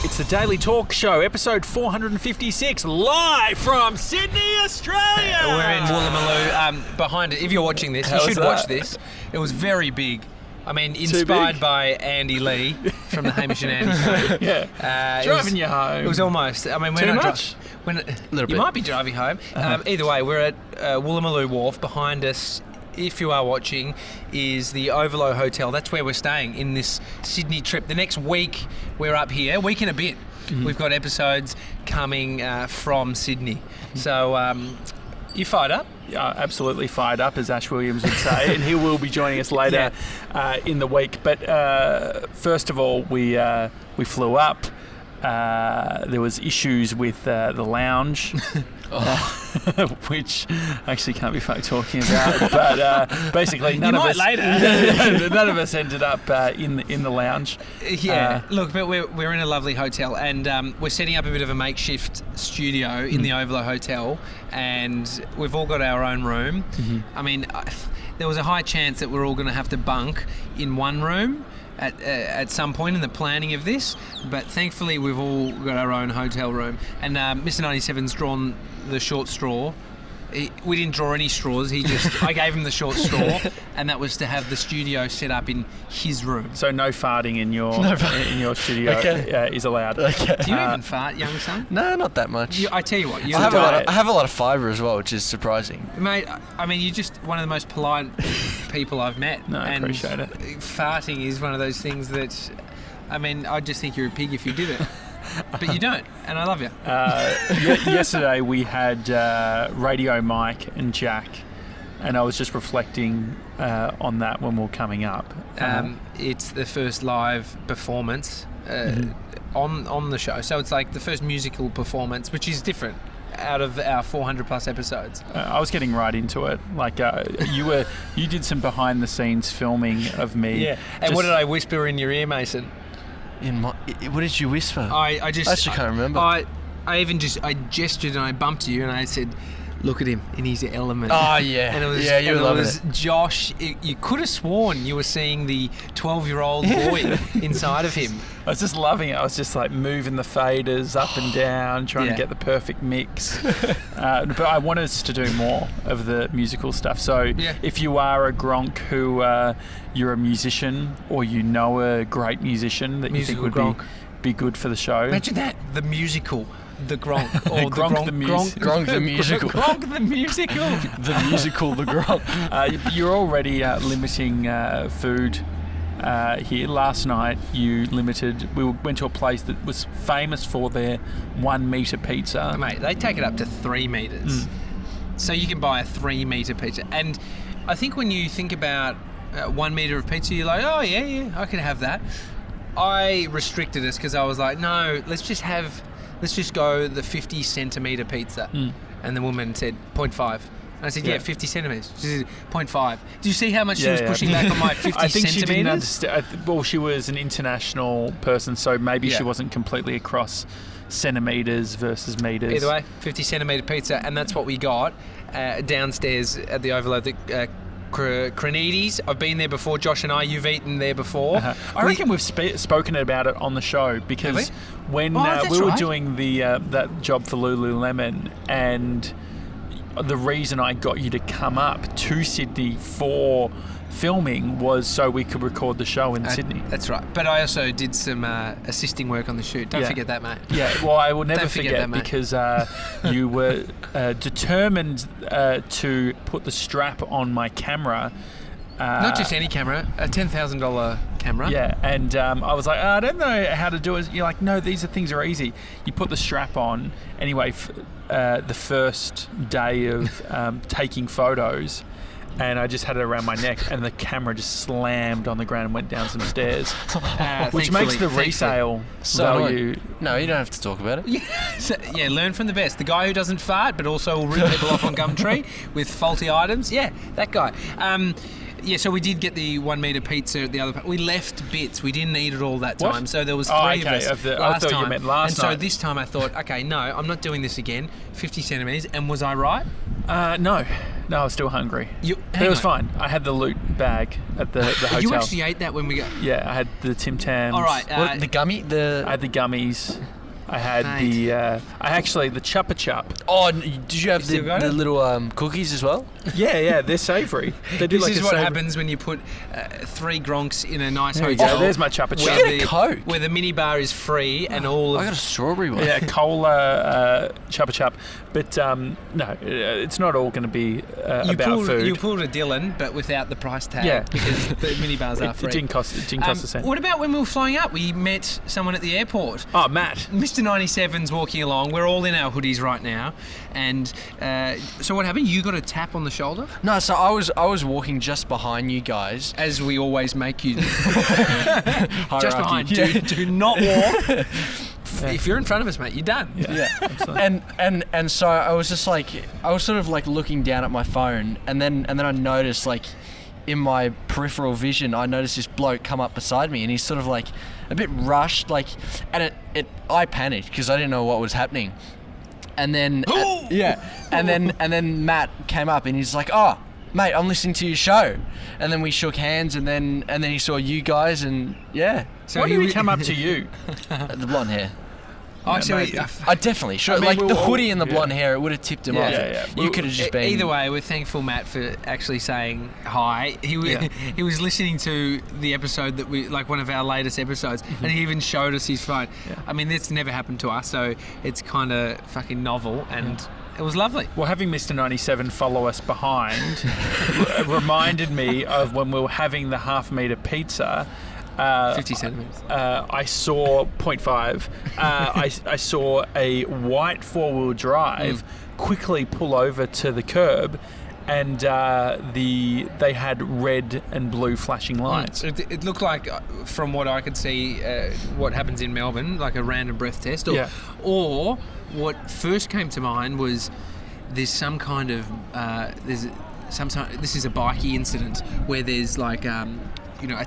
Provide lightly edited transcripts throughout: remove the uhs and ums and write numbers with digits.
It's the Daily Talk Show, episode 456, live from Sydney, Australia. We're in Woolloomooloo. Behind it, if you're watching this, you should watch this. It was very big. I mean, inspired by Andy Lee from the Hamish and Andy show. Yeah. Driving you home. It was almost. I mean, Too much? You might be driving home. Either way, we're at Woolloomooloo Wharf. Behind us, if you are watching, is the Overlook Hotel. That's where we're staying in this Sydney trip. The next week, we're up here. Week and a bit. Mm-hmm. We've got episodes coming from Sydney. So, you fired up? Yeah, absolutely fired up, as Ash Williams would say, and he will be joining us later in the week. But first of all, we flew up. There was issues with the lounge, which I actually can't be talking about. But basically, none of us ended up in the lounge. Look, but we're in a lovely hotel, and we're setting up a bit of a makeshift studio in the Overlook Hotel, and we've all got our own room. Mm-hmm. I mean, there was a high chance that we're all going to have to bunk in one room at some point in the planning of this, but thankfully we've all got our own hotel room. And Mr. 97's drawn the short straw. We didn't draw any straws. I gave him the short straw, and that was to have the studio set up in his room. So no farting in your studio is allowed. Okay. Do you even fart, young son? No, not that much. I tell you what, I have a lot of fibre as well, which is surprising. Mate, I mean, you're just one of the most polite people I've met. No, I appreciate it. Farting is one of those things that, I mean, I just think you're a pig if you did it. But you don't, and I love you. Yesterday we had Radio Mike and Jack, and I was just reflecting on that when we were coming up. It's the first live performance on the show, so it's like the first musical performance, which is different out of our 400 plus episodes. I was getting right into it. Like you did some behind the scenes filming of me. Yeah. And what did I whisper in your ear, Mason? What did you whisper? I actually can't remember. I gestured and I bumped you and I said, "Look at him in his element." Oh yeah, and it was, you were loving it. Josh. You could have sworn you were seeing the 12-year-old boy inside of him. I was just loving it. I was just like moving the faders up and down, trying to get the perfect mix. But I want us to do more of the musical stuff. So if you are a Gronk who you're a musician or you know a great musician that musical you think would be good for the show. Imagine that, the musical. The Gronk, or Gronk the musical. Gronk the musical. Gronk the musical. The musical, the Gronk. You're already limiting food here. Last night we went to a place that was famous for their 1 metre pizza. Mate, they take it up to 3 metres. So you can buy a 3 metre pizza. And I think when you think about 1 metre of pizza, you're like, oh yeah, I can have that. I restricted us because I was like, no, let's just go the 50 centimetre pizza. And the woman said 0.5. And I said, 50 centimetres. She said 0.5. Do you see how much she was pushing back on my 50 I think centimetres? she didn't understand. Well, she was an international person, so maybe she wasn't completely across centimetres versus metres. Either way, 50 centimetre pizza, and that's what we got downstairs at the Overlook. Cranides. I've been there before. Josh and you've eaten there before. I reckon we've spoken about it on the show because when we were doing the that job for Lululemon, and the reason I got you to come up to Sydney for filming was so we could record the show in Sydney. That's right. But I also did some assisting work on the shoot. Don't forget that, mate. Yeah, well, I will never forget that, because you were determined to put the strap on my camera. Not just any camera, a $10,000 camera. Yeah, and I was like, I don't know how to do it. You're like, no, these things are easy. You put the strap on. Anyway, the first day of taking photos, and I just had it around my neck, and the camera just slammed on the ground and went down some stairs, which makes the resale value. No, you don't have to talk about it. Learn from the best. The guy who doesn't fart, but also will rip people off on Gumtree with faulty items. Yeah, that guy. So we did get the 1 metre pizza at the other part. We left bits. We didn't eat it all that time. What? So there was 3 of us I thought you meant last night. And so this time I thought, okay, no, I'm not doing this again. 50 centimetres. And was I right? No, I was still hungry. But it was fine. I had the loot bag at the hotel. You actually ate that when we got... Yeah, I had the Tim Tams. All right. What, the gummy? I had the gummies. I had the Chupa Chup. Oh, did you have the little cookies as well? Yeah, they're savoury. This is what happens when you put 3 gronks in a nice hotel. Yeah, there's my Chupa Chup. Get a Coke. Where the minibar is free and all of... I got a strawberry one. Yeah, cola Chupa Chup. But no, it's not all going to be about food. You pulled a Dylan, but without the price tag. Yeah. Because the minibars are free. It didn't cost a cent. What about when we were flying up? We met someone at the airport. Oh, Matt. Mr. 97's walking along. We're all in our hoodies right now. And so what happened? You got a tap on the shoulder? No, so I was walking just behind you guys. As we always make you. Just behind. Yeah. Do not walk. If you're in front of us, mate, you're done. Yeah. Absolutely. And so I was just like, I was sort of like looking down at my phone, and then I noticed, like, in my peripheral vision, I noticed this bloke come up beside me, and he's sort of like a bit rushed, like, and I panicked because I didn't know what was happening. And then and then Matt came up and he's like, "Oh, mate, I'm listening to your show." And then we shook hands, and then he saw you guys, and yeah. So why did he come up to you? The blonde hair. I definitely should. I mean, like the hoodie and the blonde hair, it would have tipped him off. Yeah. You could have just been. Either way, we're thankful, Matt, for actually saying hi. He was listening to the episode that we, like, one of our latest episodes, and he even showed us his phone. Yeah. I mean, that's never happened to us, so it's kind of fucking novel, and it was lovely. Well, having Mr. 97 follow us behind reminded me of when we were having the half-metre pizza. 50 centimetres. I saw 0.5. I saw a white 4-wheel drive quickly pull over to the curb, and they had red and blue flashing lights. It looked like, from what I could see, what happens in Melbourne, like a random breath test. Or what first came to mind was there's some kind of this is a bikie incident where there's like a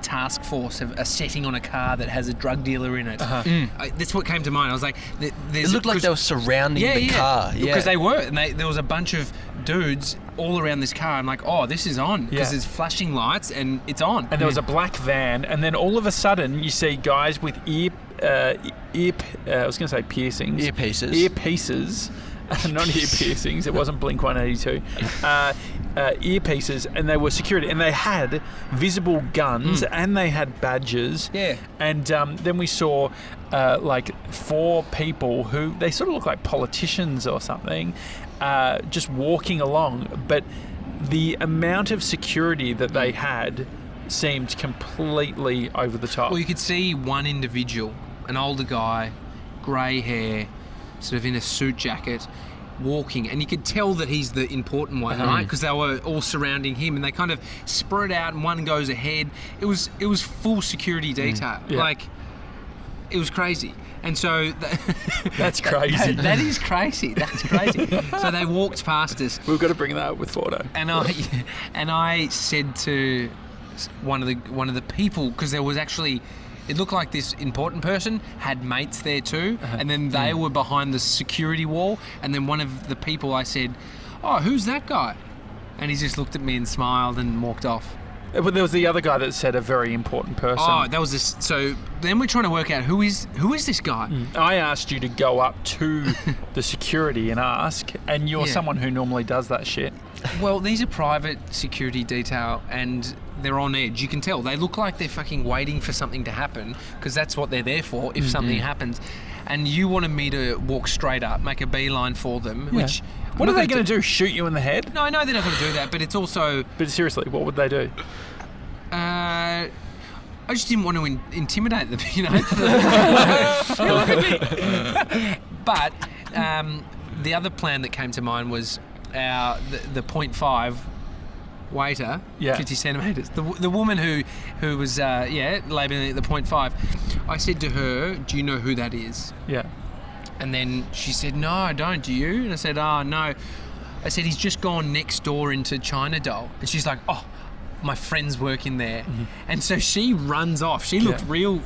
task force of a setting on a car that has a drug dealer in it. That's what came to mind. I was like, it looked like they were surrounding the car. Yeah, because they were, and there was a bunch of dudes all around this car. I'm like, oh, this is on, because there's flashing lights and it's on. And there was a black van, and then all of a sudden you see guys with I was going to say piercings. Earpieces. Not ear piercings. It wasn't Blink 182. Earpieces, and they were security, and they had visible guns, and they had badges. Yeah. And then we saw like 4 people who they sort of look like politicians or something, just walking along. But the amount of security that they had seemed completely over the top. Well, you could see one individual, an older guy, grey hair, sort of in a suit jacket, walking, and you could tell that he's the important one, right? Because they were all surrounding him, and they kind of spread out, and one goes ahead. It was full security detail. Like, it was crazy. And so that's crazy. That is crazy. That's crazy. So they walked past us. We've got to bring that up with Fordo. And I said to one of the people, because there was actually, it looked like this important person had mates there too, and then they were behind the security wall, and then one of the people, I said, "Oh, who's that guy?" And he just looked at me and smiled and walked off. But there was the other guy that said a very important person. Oh, that was this. So then we're trying to work out who is this guy. I asked you to go up to the security and ask, and you're someone who normally does that shit. Well, these are private security detail, and they're on edge. You can tell. They look like they're fucking waiting for something to happen, because that's what they're there for, if something happens. And you wanted me to walk straight up, make a beeline for them, which... What are they going to do? Shoot you in the head? No, I know they're not going to do that, but it's also... But seriously, what would they do? I just didn't want to intimidate them, you know. Look at me. But the other plan that came to mind was the 0.5 waiter, 50 centimetres. The woman who was labelling it the 0.5. I said to her, "Do you know who that is?" Yeah. And then she said, "No, I don't. Do you?" And I said, "Oh, no." I said, "He's just gone next door into China Doll." And she's like, "Oh, my friend's working there." And so she runs off. She looked real...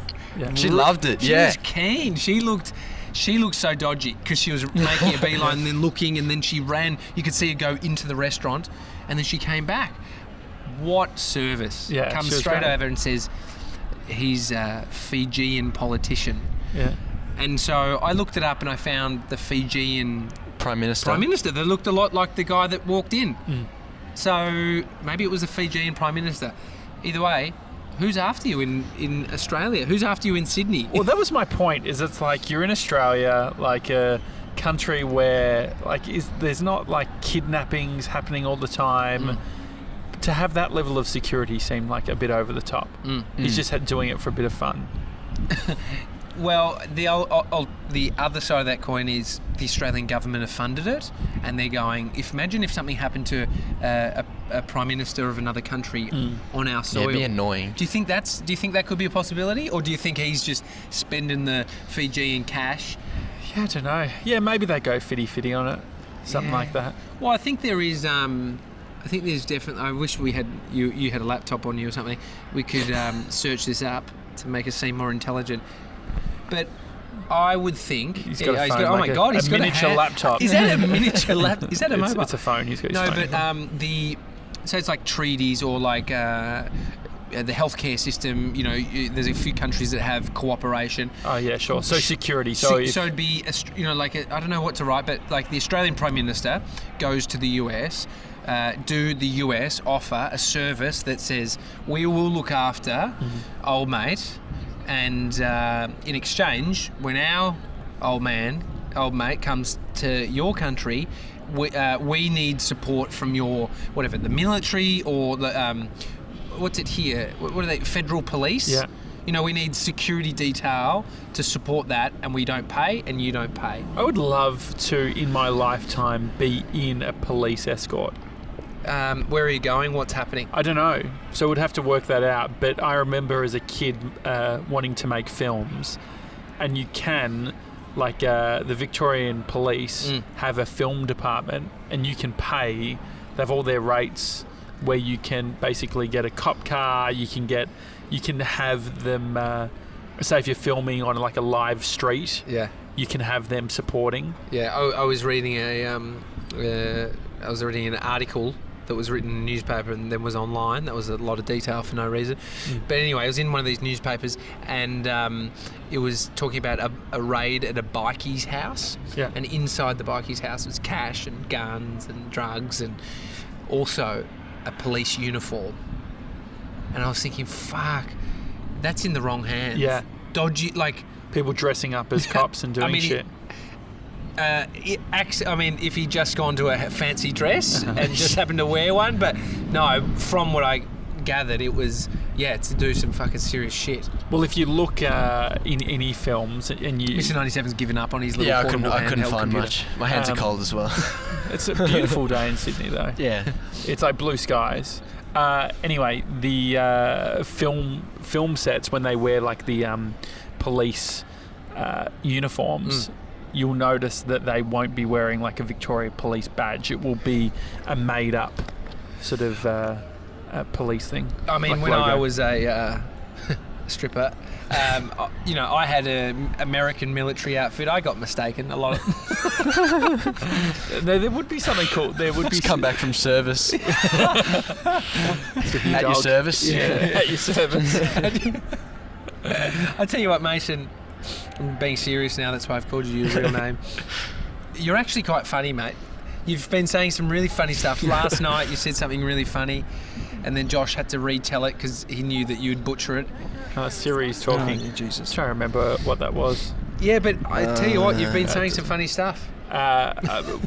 She loved it, She was keen. She looked She looked so dodgy because she was making a beeline and then looking, and then she ran. You could see her go into the restaurant, and then she came back. What service? Yeah, comes straight over and says he's a Fijian politician. Yeah. And so I looked it up and I found the Fijian Prime Minister. that looked a lot like the guy that walked in. So maybe it was a Fijian Prime Minister. Either way, who's after you in Australia? Who's after you in Sydney? Well, that was my point. Is it's like you're in Australia, like a country where there's not like kidnappings happening all the time. To have that level of security seemed like a bit over the top. He's just doing it for a bit of fun. Well, the other side of that coin is the Australian government have funded it, and they're going. Imagine if something happened to a prime minister of another country on our soil. Yeah, it'd be annoying. Do you think that could be a possibility, or do you think he's just spending the Fijian cash? Yeah, I don't know. Yeah, maybe they go fitty on it, something like that. Well, I think there is. I think there's definitely. I wish we had you had a laptop on you or something. We could search this up to make us seem more intelligent. But I would think he's got a phone, oh my god, he's a got miniature laptop. Is that a miniature laptop? Is that a mobile? It's a phone. He's got his phone. But so it's like treaties or like the healthcare system. You know, there's a few countries that have cooperation. Oh yeah, sure. So security. So it'd be I don't know what to write, but like the Australian Prime Minister goes to the US. Do the US offer a service that says we will look after old mate, and in exchange, when our old mate comes to your country, we need support from your the military or the what's it here? What are they? Federal police? Yeah. You know, we need security detail to support that, and we don't pay, and you don't pay. I would love to, in my lifetime, be in a police escort. Where are you going? What's happening? I don't know. So we'd have to work that out. But I remember as a kid wanting to make films, and you can, the Victorian police have a film department, and you can pay. They have all their rates where you can basically get a cop car. You can have them. Say if you're filming on like a live street, you can have them supporting. Yeah, I was reading an article that was written in a newspaper and then was online. That was a lot of detail for no reason. But anyway, it was in one of these newspapers, and it was talking about a raid at a bikie's house. Yeah. And inside the bikie's house was cash and guns and drugs and also a police uniform. And I was thinking, fuck, that's in the wrong hands. Yeah. Dodgy, people dressing up as cops and doing shit. If he'd just gone to a fancy dress and just happened to wear one, but no, from what I gathered, it was to do some fucking serious shit. Well, if you look in any films and you, Mr. 97's given up on his little portable I couldn't handheld find computer. much. My hands are cold as well. It's a beautiful day in Sydney, though. Yeah, it's like blue skies. Anyway, the film sets when they wear like the police uniforms. You'll notice that they won't be wearing like a Victoria Police badge. It will be a made-up sort of police thing. I mean, when I was a stripper, I had an American military outfit. I got mistaken a lot. There would be something called. There would be come back from service. At your service. Yeah, at your service. I tell you what, Mason. I'm being serious now, that's why I've called you your real name. You're actually quite funny, mate. You've been saying some really funny stuff. Last night you said something really funny, and then Josh had to retell it because he knew that you'd butcher it. Siri's talking. Oh, Jesus. I'm trying to remember what that was. Yeah, but I tell you what, you've been saying some funny stuff.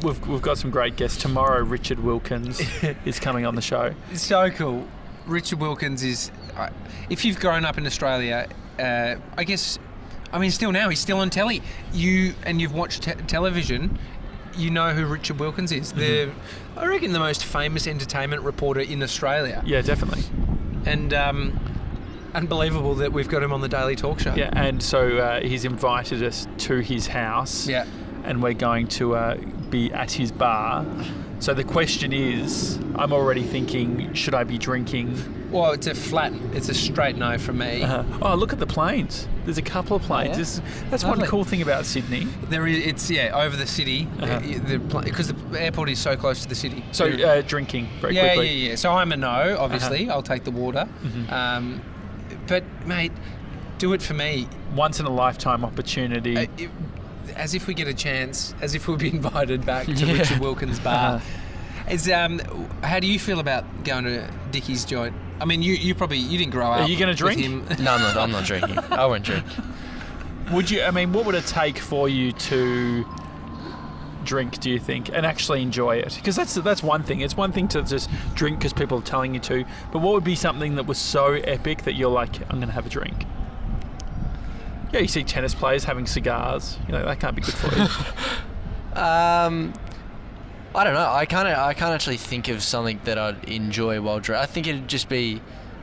We've got some great guests. Tomorrow, Richard Wilkins is coming on the show. It's so cool. Richard Wilkins is... if you've grown up in Australia, I guess... still now, he's still on telly. You've watched television, you know who Richard Wilkins is. I reckon the most famous entertainment reporter in Australia. Yeah, definitely. And unbelievable that we've got him on the Daily Talk Show. Yeah, and so he's invited us to his house. Yeah. And we're going to be at his bar So the question is, I'm already thinking, should I be drinking? Well, it's a straight no from me. Oh, look at the planes. There's a couple of planes. Oh, yeah? That's Lovely. one cool thing about Sydney. There is, it's over the city, because the airport is so close to the city. So drinking very quickly. Yeah. So I'm a no, obviously. I'll take the water. But mate, do it for me. Once in a lifetime opportunity. As if we get a chance, as if we'll be invited back to Richard Wilkins' bar. How do you feel about going to Dickie's joint? I mean, you didn't grow up. Are you going to drink? with him. No, I'm not drinking. I won't drink. Would you? I mean, what would it take for you to drink, do you think, and actually enjoy it? Because that's one thing. It's one thing to just drink because people are telling you to, but what would be something that was so epic that you're like, I'm going to have a drink? Yeah, you see tennis players having cigars. You know, that can't be good for you. I don't know. I can't actually think of something that I'd enjoy while drinking. I think it'd just be,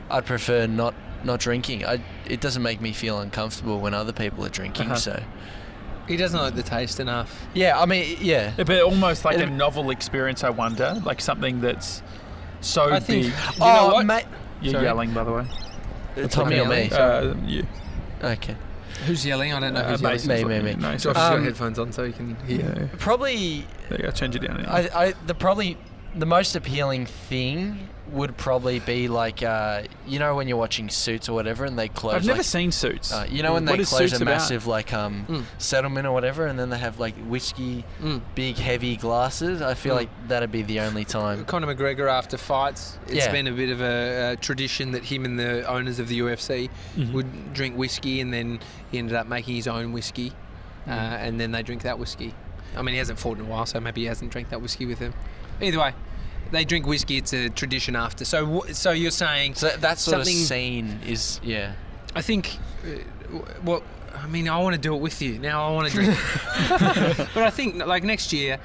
I'd prefer not drinking. It doesn't make me feel uncomfortable when other people are drinking. So He doesn't like the taste enough. yeah, I mean, yeah. But almost like a novel experience, I wonder. Like something that's so I think. big. You know what? mate. You're Sorry. yelling, by the way. Tommy or me? You. Okay. Who's yelling? I don't know who's Mason's yelling. Me. looking- No, Josh sorry. has got headphones on so you can hear. Yeah. Probably. There you go. I turned you down. Now. The most appealing thing would probably be like, when you're watching Suits or whatever, and they close. I've never seen Suits. When What they is close Suits a about? massive settlement or whatever, and then they have like whiskey, big heavy glasses. I feel like that'd be the only time. Conor McGregor after fights, it's Yeah. been a bit of a tradition that him and the owners of the UFC would drink whiskey, and then he ended up making his own whiskey, and then they drink that whiskey. I mean, he hasn't fought in a while, so maybe he hasn't drank that whiskey with him. Either way, they drink whiskey. It's a tradition after. So you're saying So that sort of something- scene is I think. I mean, I want to do it with you. Now I want to drink. But I think, like, next year,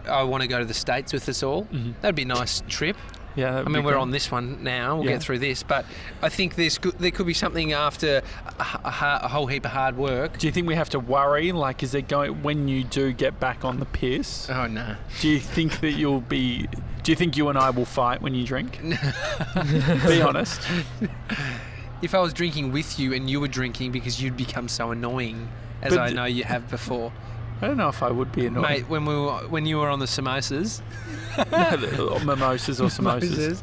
I want to go to the States with us all. That'd be a nice trip. Yeah. I mean, we're on this one now. We'll get through this. But I think there could be something after a whole heap of hard work. Do you think we have to worry? Like, is it going when you do get back on the piss? Oh, no. Do you think that you'll be? Do you think you and I will fight when you drink? Be honest. If I was drinking with you and you were drinking, because you'd become so annoying, as But I know you have before. I don't know if I would be annoyed. Mate, when you were on the samosas, Mimosas or samosas.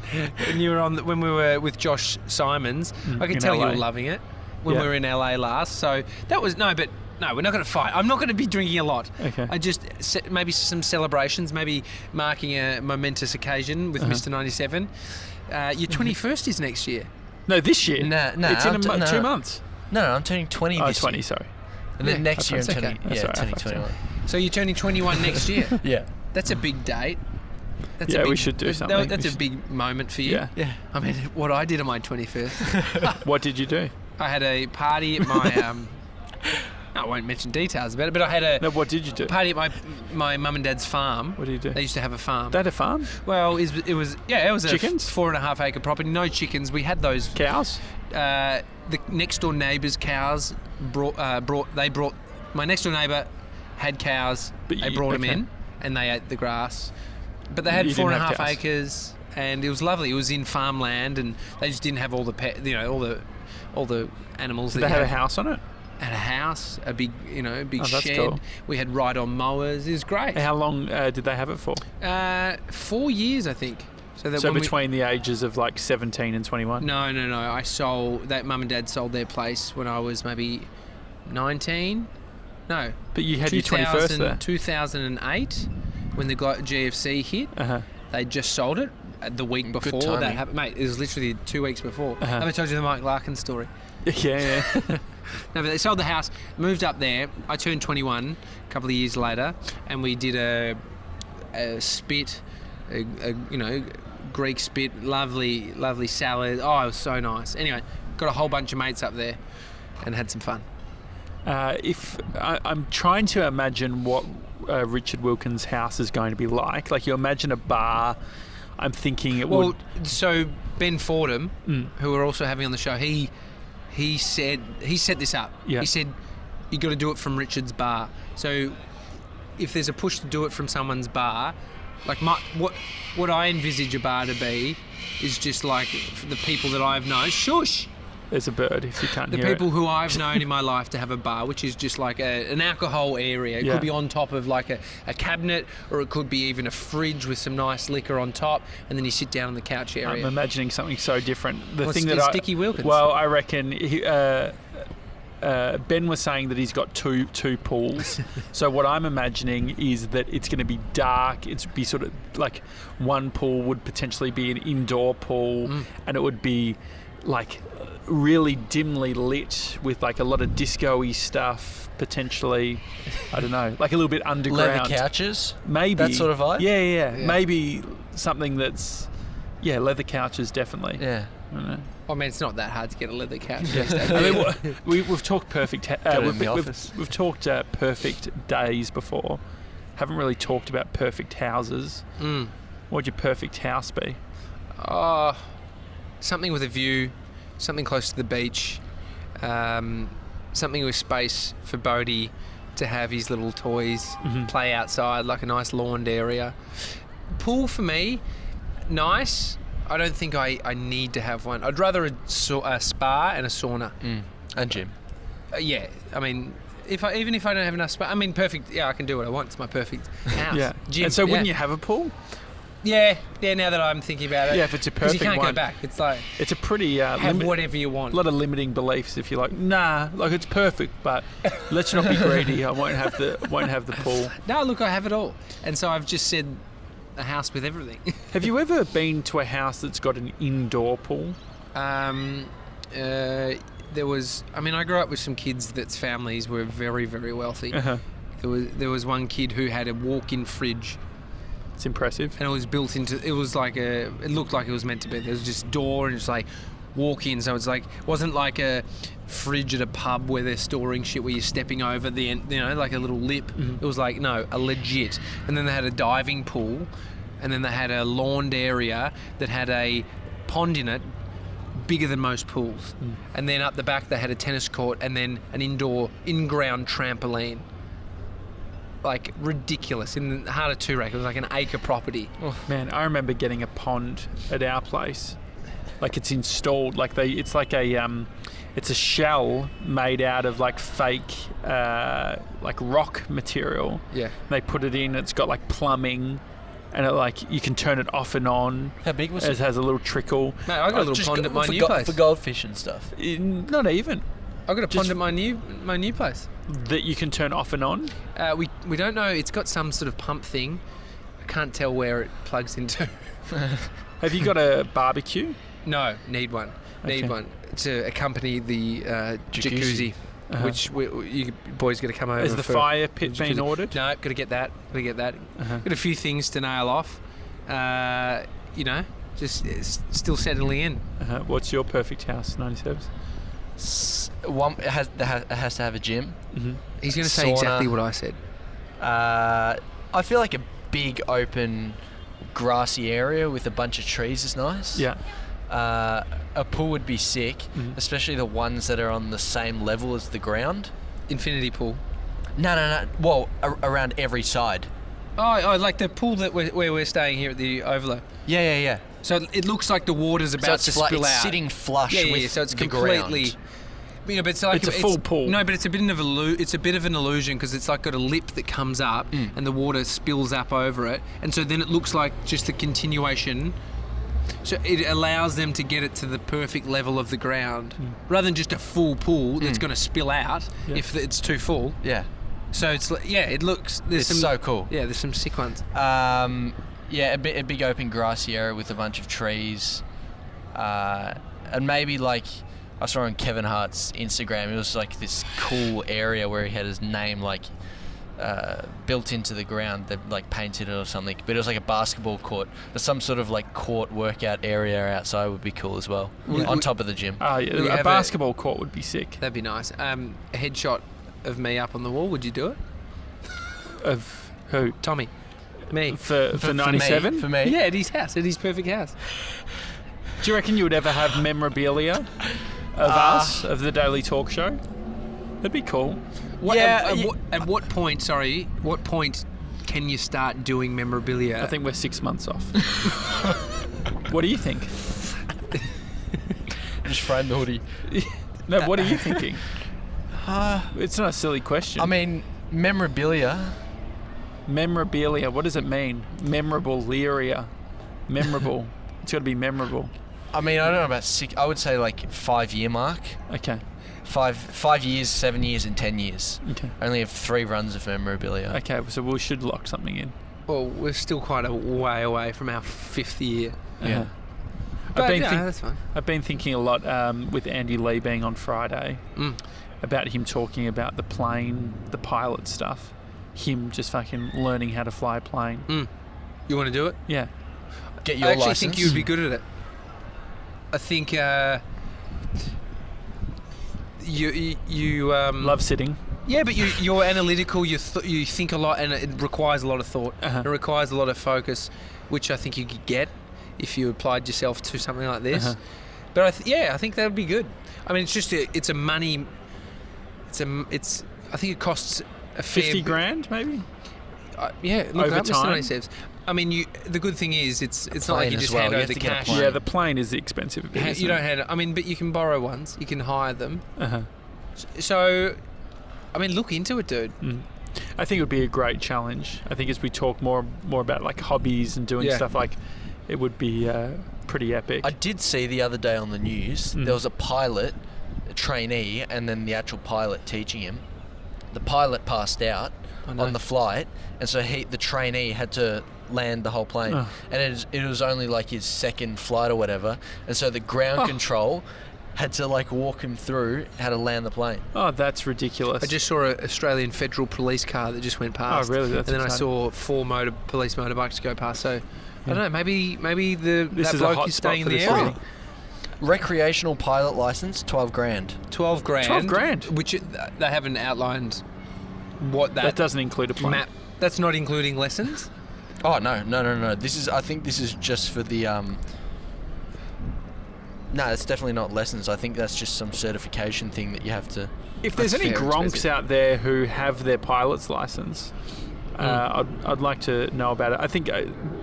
when we were with Josh Simons, I could in tell you LA. were loving it when we were in LA last. So that was we're not going to fight. I'm not going to be drinking a lot. Okay. I just maybe some celebrations, maybe marking a momentous occasion with Mr. 97. Your 21st is next year. No, this year. Nah, It's in I'm 2 months. No, I'm turning 20 Oh, this 20, year. sorry. And then next year I'm that's turning, okay. That's all right, I turning fucked 21. So you're turning 21 next year. Yeah. That's a big date. That's Yeah, we should do something. That's We a should- big moment for you. Yeah. Yeah. I mean, what I did on my 21st, What did you do? I had a party at my. I won't mention details about it, but I had a No, what did you do? party at my mum and dad's farm. What did you do? They used to have a farm. They had a farm? Well, it was a Chickens? 4.5 acre property. No chickens. We had those. Cows? The next door neighbours' cows brought my next door neighbour had cows. But They you- brought them okay. in and they ate the grass. But they had You didn't have 4.5 cows. acres, and it was lovely. It was in farmland, and they just didn't have all the all the animals. Did that they you have a house on it? Had a house, a big Oh, that's shed. cool. We had ride-on mowers. It was great. How long did they have it for? 4 years, I think. So So when between the ages of like 17 and 21? No. I sold that. Mum and Dad sold their place when I was maybe 19. No. But you had your 21st there. 2008, when the GFC hit. Uh-huh. They just sold it the week Good before that timing. happened. Mate, it was literally 2 weeks before. Uh-huh. Have I told you the Mike Larkin story? Yeah. No, but they sold the house, moved up there. I turned 21 a couple of years later, and we did a spit, a Greek spit, lovely salad. Oh, it was so nice. Anyway, got a whole bunch of mates up there and had some fun. I'm trying to imagine what Richard Wilkins' house is going to be like. Like, you imagine a bar. I'm thinking it would. So Ben Fordham, who we're also having on the show, he set this up. Yeah. He said, you got to do it from Richard's bar. So if there's a push to do it from someone's bar, like what I envisage a bar to be is just like for the people that I've known. Shush! There's a bird if you can't The hear people it. who I've known in my life to have a bar, which is just like an alcohol area. It Yeah. could be on top of like a cabinet, or it could be even a fridge with some nice liquor on top, and then you sit down on the couch I'm area. imagining something so different. The Well, thing it's that Sticky Wilkins. Well, I reckon Ben was saying that he's got two pools. So what I'm imagining is that it's going to be dark. It's be sort of like one pool would potentially be an indoor pool, and it would be like really dimly lit with like a lot of disco-y stuff potentially. I don't know, like a little bit underground. Leather couches. Maybe That sort of vibe? Yeah. Maybe something that's leather couches definitely. Yeah. I don't know. I mean, it's not that hard to get a leather couch. I mean, we've talked perfect. in the office. We've talked perfect days before. Haven't really talked about perfect houses. What would your perfect house be? Something with a view, something close to the beach, something with space for Bodie to have his little toys, play outside, like a nice lawned area. Pool for me, nice. I don't think I need to have one. I'd rather a spa and a sauna. And gym. Yeah, I mean, even if I don't have enough spa, I mean, perfect. Yeah, I can do what I want. It's my perfect house. Yeah. Gym, And so wouldn't yeah. you have a pool? Yeah. Now that I'm thinking about it. Yeah, if it's a 'Cause perfect you can't one. go back. It's like It's a pretty have whatever you want. a lot of limiting beliefs. If you're like, nah, like it's perfect, but let's not be greedy. I won't have the pool. No, look, I have it all, and so I've just said a house with everything. Have you ever been to a house that's got an indoor pool? There was. I mean, I grew up with some kids that's families were very, very wealthy. Uh-huh. There was one kid who had a walk-in fridge, It's impressive. and it was built into. It was like it looked like it was meant to be. There was just door and it's like walk in. So it's like wasn't like a fridge at a pub where they're storing shit where you're stepping over the end, like a little lip. It was like a legit. And then they had a diving pool, and then they had a lawned area that had a pond in it, bigger than most pools. And then up the back they had a tennis court and then an indoor in-ground trampoline. Like ridiculous in the heart of Toorak. It was like an acre property. Oh, man, I remember getting a pond at our place. Like it's installed, it's like it's a shell made out of like fake, like rock material. Yeah. They put it in. It's got like plumbing, and you can turn it off and on. How big was It it? has a little trickle. Mate, I got a little pond at my new place. For goldfish and stuff. Not even I got a just- pond at my new place. that you can turn off and on. We don't know. It's got some sort of pump thing. I can't tell where it plugs into. Have you got a barbecue? No, need one. Need Okay. one to accompany the jacuzzi, Uh-huh. which you boys got to come over. Has the for fire pit been jacuzzi. ordered? No, got to get that. Uh-huh. Got a few things to nail off. Just still settling in. What's your perfect house, 97? It has to have a gym. He's going to say Sauna. exactly what I said. I feel like a big open grassy area with a bunch of trees is nice. Yeah. A pool would be sick, Mhm. especially the ones that are on the same level as the ground. Infinity pool. No. Well, around every side. Oh, like the pool that where we're staying here at the Overlook. Yeah. So it looks like the water's about to spill it's out. sitting flush with so it's the completely. ground. But it's like It's a full pool. No, but it's a bit of an illusion because it's like got a lip that comes up and the water spills up over it, and so then it looks like just the continuation. So it allows them to get it to the perfect level of the ground, rather than just a full pool that's going to spill out if it's too full. Yeah. So it's it looks. There's It's some, so cool. Yeah, there's some sick ones. Yeah, a big open grassy area with a bunch of trees, and maybe like I saw on Kevin Hart's Instagram, it was like this cool area where he had his name like built into the ground. They like painted it or something, but it was like a basketball court. But some sort of like court workout area outside would be cool as well, on top of the gym. Yeah, you a have basketball court would be sick. That'd be nice. A headshot of me up on the wall. Would you do it? Of who? Tommy. Me. For 97? For me. Yeah, at his house, at his perfect house. Do you reckon you would ever have memorabilia of us, of the Daily Talk Show? That'd be cool. At what point? Sorry, what point can you start doing memorabilia? I think we're 6 months off. What do you think? Just frame the hoodie. No, what are you thinking? It's not a silly question. I mean, memorabilia. Memorabilia. What does it mean? Memorabilia. Memorable. It's got to be memorable. I mean, I don't know about 6. I would say like 5-year mark. Okay. 5 years, 7 years, and 10 years. Okay. I only have 3 runs of memorabilia. Okay, so we should lock something in. Well, we're still quite a way away from our 5th year. Yeah. But that's fine. I've been thinking a lot with Andy Lee being on Friday about him talking about the plane, the pilot stuff. Him just fucking learning how to fly a plane. You want to do it? Yeah. Get your I actually license. think you'd be good at it. I think you love sitting. Yeah, but you're analytical. You think a lot, and it requires a lot of thought. It requires a lot of focus, which I think you could get if you applied yourself to something like this. But I think that would be good. I mean, it's a money. I think it costs a fair 50 grand maybe. Yeah, look over it up, time. Mr. 97. I mean, the good thing is it's not like you just hand over the cash. Yeah, the plane is expensive. You don't hand it. I mean, but you can borrow ones. You can hire them. Uh-huh. So, I mean, look into it, dude. I think it would be a great challenge. I think as we talk more about like hobbies and doing stuff, like it would be pretty epic. I did see the other day on the news there was a pilot, a trainee, and then the actual pilot teaching him. The pilot passed out on the flight, and so the trainee had to land the whole plane. And it was only like his second flight or whatever, and so the ground control had to like walk him through how to land the plane. Oh, that's ridiculous. I just saw an Australian Federal Police car that just went past. Oh, really? That's and then exciting. I saw 4 police motorbikes go past. So I don't know. Maybe that bloke is staying in the area. Recreational pilot license, 12 grand. 12 grand. 12 grand. Which they haven't outlined what that doesn't include a plane. map. That's not including lessons. Oh no. I think this is just for the No, it's definitely not lessons. I think that's just some certification thing that you have to. If there's any Gronks out there who have their pilot's license, I'd like to know about it. I think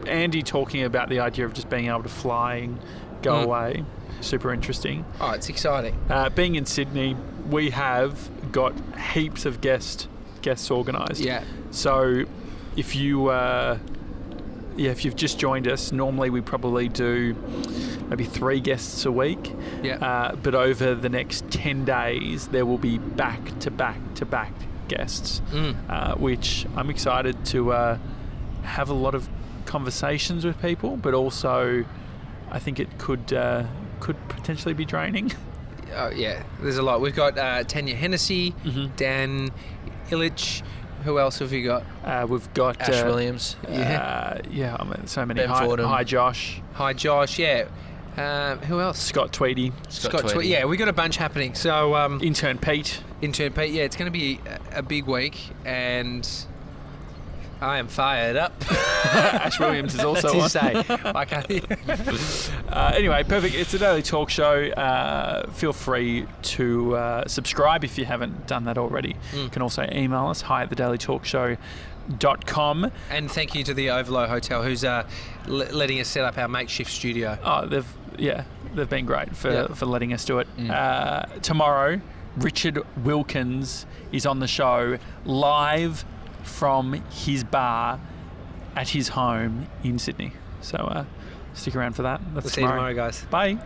Andy talking about the idea of just being able to fly and go away, super interesting. Oh, it's exciting. Being in Sydney, we have got heaps of guests organised. Yeah. So if you if you've just joined us, normally we probably do maybe 3 guests a week. Yeah. But over the next 10 days, there will be back to back guests, which I'm excited to have a lot of conversations with people, but also I think it could potentially be draining. Yeah, there's a lot. We've got Tanya Hennessy, Dan Illich. Who else have we got? We've got Ash Williams. I mean, so many. Ben Fordham. Hi, Josh. Hi, Josh. Yeah. Who else? Scott Tweedy. Scott Tweedy. Yeah, we got a bunch happening. So Intern Pete. Yeah, it's going to be a big week, and I am fired up. Ash Williams is also That's his say. Anyway, perfect. It's a daily talk show. Feel free to subscribe if you haven't done that already. You can also email us, hi@thedailytalkshow.com. And thank you to the Overlow Hotel, who's letting us set up our makeshift studio. Oh, they've been great for letting us do it. Tomorrow, Richard Wilkins is on the show live from his bar at his home in Sydney. So stick around for that. That's We'll see you tomorrow, guys. Bye.